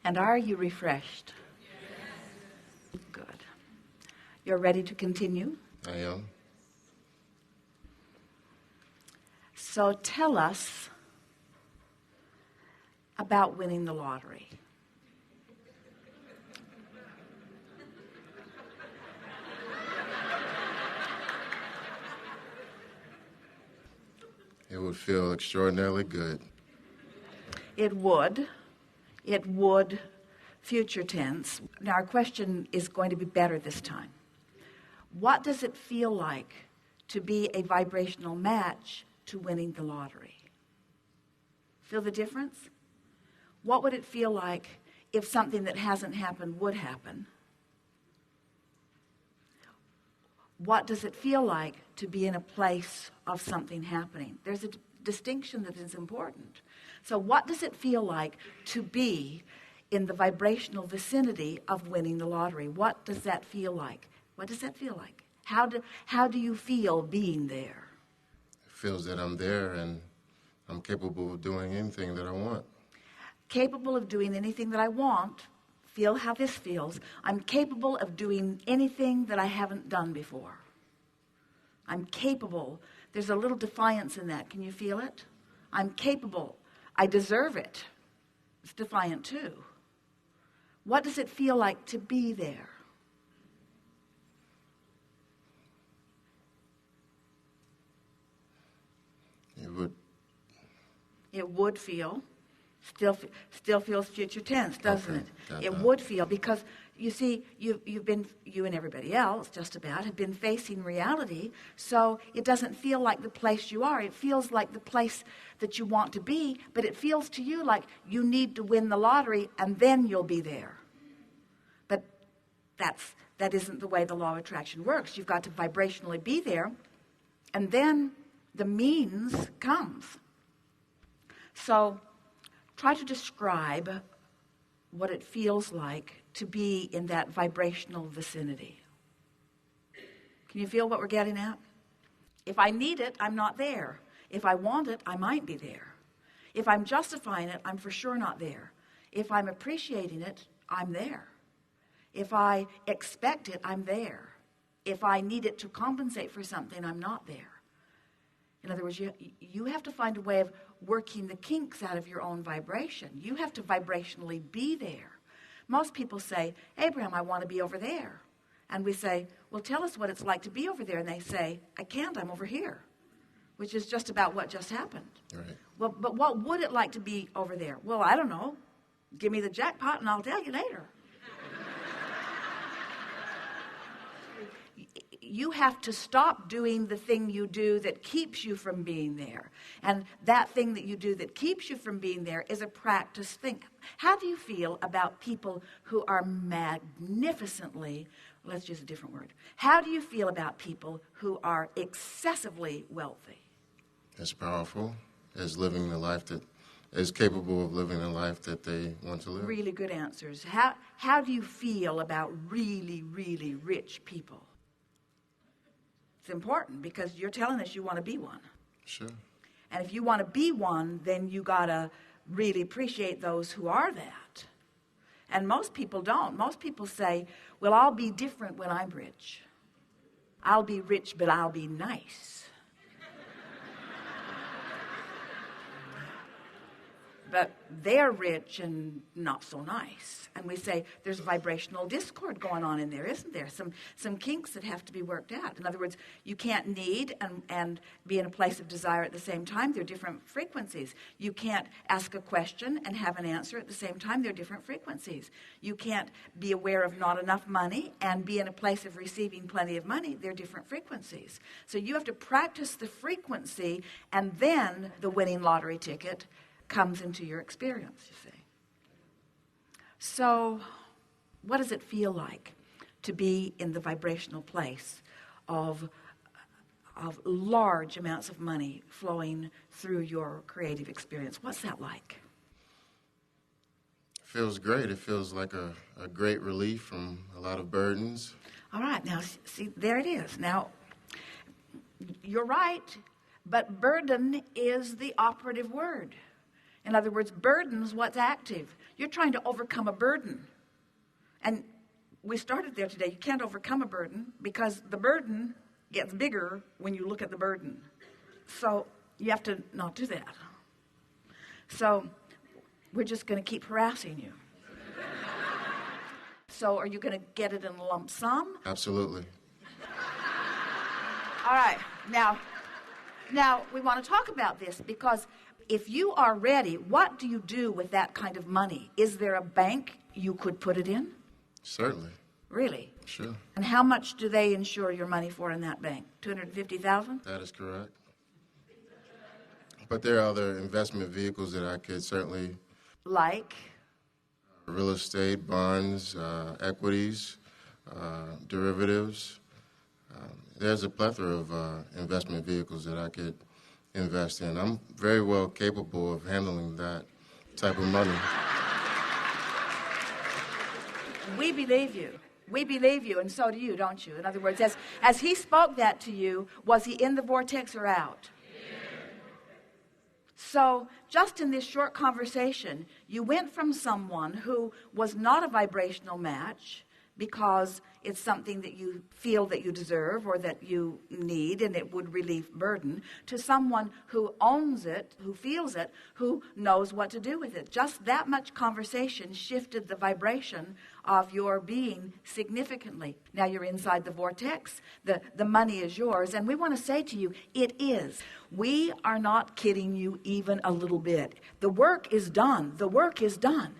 And are you refreshed? Yes. Good. You're ready to continue? I am. So tell us about winning the lottery. It would feel extraordinarily good. It would. It would, future tense. Now our question is going to be better this time. What does it feel like to be a vibrational match to winning the lottery? Feel the difference? What would it feel like if something that hasn't happened would happen? What does it feel like to be in a place of something happening? There's a distinction that is important. So what does it feel like to be in the vibrational vicinity of winning the lottery? What does that feel like? What does that feel like? How do you feel being there? It feels that I'm there and I'm capable of doing anything that I want. Capable of doing anything that I want. Feel how this feels. I'm capable of doing anything that I haven't done before. I'm capable. There's a little defiance in that. Can you feel it? I'm capable. I deserve it. It's defiant too. What does it feel like to be there? It would feel. Still feels future tense, doesn't it? It would feel, because you see, you and everybody else just about have been facing reality, so it doesn't feel like the place you are. It feels like the place that you want to be, but it feels to you like you need to win the lottery and then you'll be there. But that isn't the way the law of attraction works. You've got to vibrationally be there, and then the means comes. So try to describe what it feels like to be in that vibrational vicinity. Can you feel what we're getting at? If I need it, I'm not there. If I want it, I might be there. If I'm justifying it, I'm for sure not there. If I'm appreciating it, I'm there. If I expect it, I'm there. If I need it to compensate for something, I'm not there. In other words, you have to find a way of working the kinks out of your own vibration. You have to vibrationally be there. Most people say, Abraham, I want to be over there. And we say, well, tell us what it's like to be over there. And they say, I can't, I'm over here, which is just about what just happened. Right. Well, but what would it like to be over there? Well, I don't know. Give me the jackpot and I'll tell you later. You have to stop doing the thing you do that keeps you from being there. And that thing that you do that keeps you from being there is a practice thing. How do you feel about people who are magnificently, let's use a different word. How do you feel about people who are excessively wealthy? As powerful as living the life that is capable of living the life that they want to live. Really good answers. How do you feel about really, really rich people? It's important because you're telling us you want to be one. Sure. And if you want to be one, then you got to really appreciate those who are that. And most people don't. Most people say, well, I'll be different when I'm rich. I'll be rich, but I'll be nice. But they're rich and not so nice. And we say there's vibrational discord going on in there, isn't there? Some kinks that have to be worked out. In other words, you can't need and be in a place of desire at the same time. They're different frequencies. You can't ask a question and have an answer at the same time. They're different frequencies. You can't be aware of not enough money and be in a place of receiving plenty of money. They're different frequencies. So you have to practice the frequency, and then the winning lottery ticket comes into your experience, you see. So what does it feel like to be in the vibrational place of large amounts of money flowing through your creative experience? What's that like? It feels great. It feels like a great relief from a lot of burdens. All right, now see, there it is. Now, you're right, but burden is the operative word. In other words, burden's what's active. You're trying to overcome a burden. And we started there today. You can't overcome a burden because the burden gets bigger when you look at the burden. So you have to not do that. So we're just going to keep harassing you. So are you going to get it in a lump sum? Absolutely. All right. Now we want to talk about this because if you are ready, what do you do with that kind of money? Is there a bank you could put it in? Certainly. Really? Sure. And how much do they insure your money for in that bank? $250,000? That is correct. But there are other investment vehicles that I could certainly... Like? Real estate, bonds, equities, derivatives. There's a plethora of investment vehicles that I could invest in. I'm very well capable of handling that type of money. We believe you. We believe you, and so do you, don't you? In other words, as he spoke that to you, was he in the vortex or out? So just in this short conversation, you went from someone who was not a vibrational match because it's something that you feel that you deserve or that you need and it would relieve burden, to someone who owns it, who feels it, who knows what to do with it. Just that much conversation shifted the vibration of your being significantly. Now you're inside the vortex. The money is yours. And we want to say to you, it is. We are not kidding you even a little bit. The work is done. The work is done.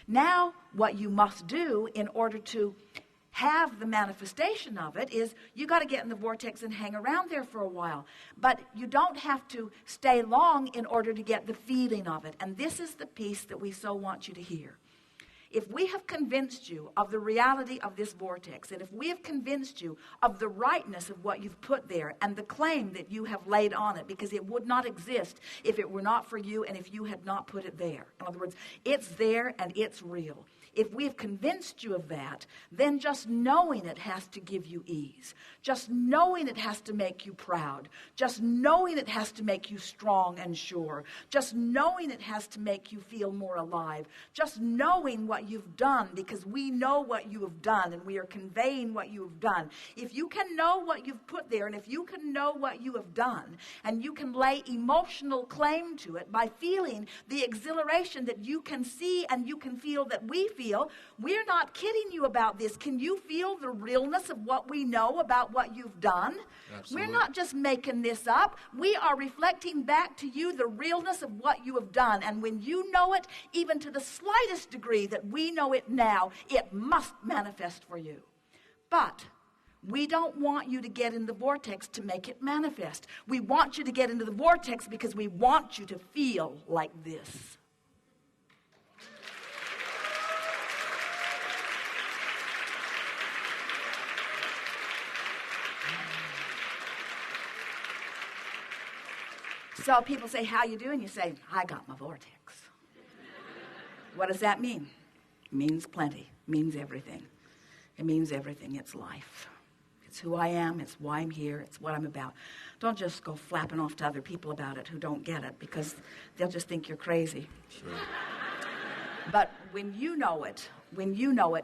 Now what you must do in order to have the manifestation of it is you got to get in the vortex and hang around there for a while. But you don't have to stay long in order to get the feeling of it. And this is the piece that we so want you to hear. If we have convinced you of the reality of this vortex, and if we have convinced you of the rightness of what you've put there and the claim that you have laid on it, because it would not exist if it were not for you and if you had not put it there. In other words, it's there and it's real. If we have convinced you of that, then just knowing it has to give you ease. Just knowing it has to make you proud. Just knowing it has to make you strong and sure. Just knowing it has to make you feel more alive. Just knowing what you've done, because we know what you have done and we are conveying what you have done. If you can know what you've put there and if you can know what you have done and you can lay emotional claim to it by feeling the exhilaration that you can see and you can feel that we feel, we're not kidding you about this. Can you feel the realness of what we know about what you've done? Absolutely. We're not just making this up. We are reflecting back to you the realness of what you have done. And when you know it, even to the slightest degree that we know it now, it must manifest for you. But we don't want you to get in the vortex to make it manifest. We want you to get into the vortex because we want you to feel like this. So people say, how you doing? You say, I got my vortex. What does that mean? It means plenty. It means everything. It means everything. It's life. It's who I am. It's why I'm here. It's what I'm about. Don't just go flapping off to other people about it who don't get it, because they'll just think you're crazy. Sure. But when you know it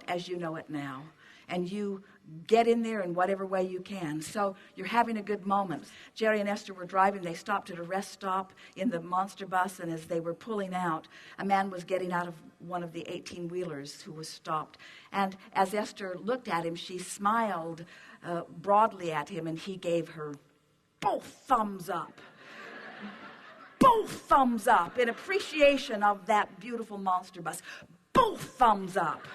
as you know it now, and you get in there in whatever way you can. So you're having a good moment. Jerry and Esther were driving. They stopped at a rest stop in the monster bus, and as they were pulling out, a man was getting out of one of the 18-wheelers who was stopped. And as Esther looked at him, she smiled broadly at him, and he gave her both thumbs up. Both thumbs up in appreciation of that beautiful monster bus. Both thumbs up.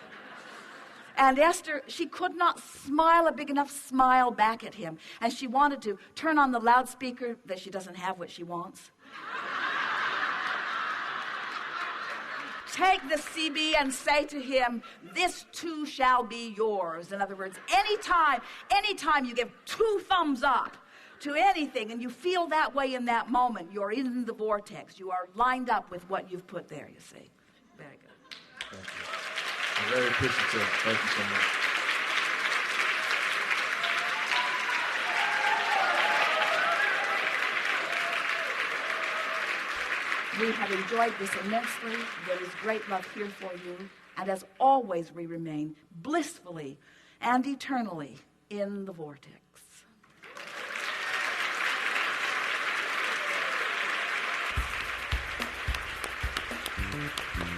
And Esther, she could not smile a big enough smile back at him. And she wanted to turn on the loudspeaker, but she doesn't have what she wants. Take the CB and say to him, this too shall be yours. In other words, anytime you give 2 thumbs up to anything and you feel that way in that moment, you're in the vortex. You are lined up with what you've put there, you see. Very good. Thank you. I'm very appreciative. Thank you so much. We have enjoyed this immensely. There is great love here for you. And as always, we remain blissfully and eternally in the vortex. Thank you.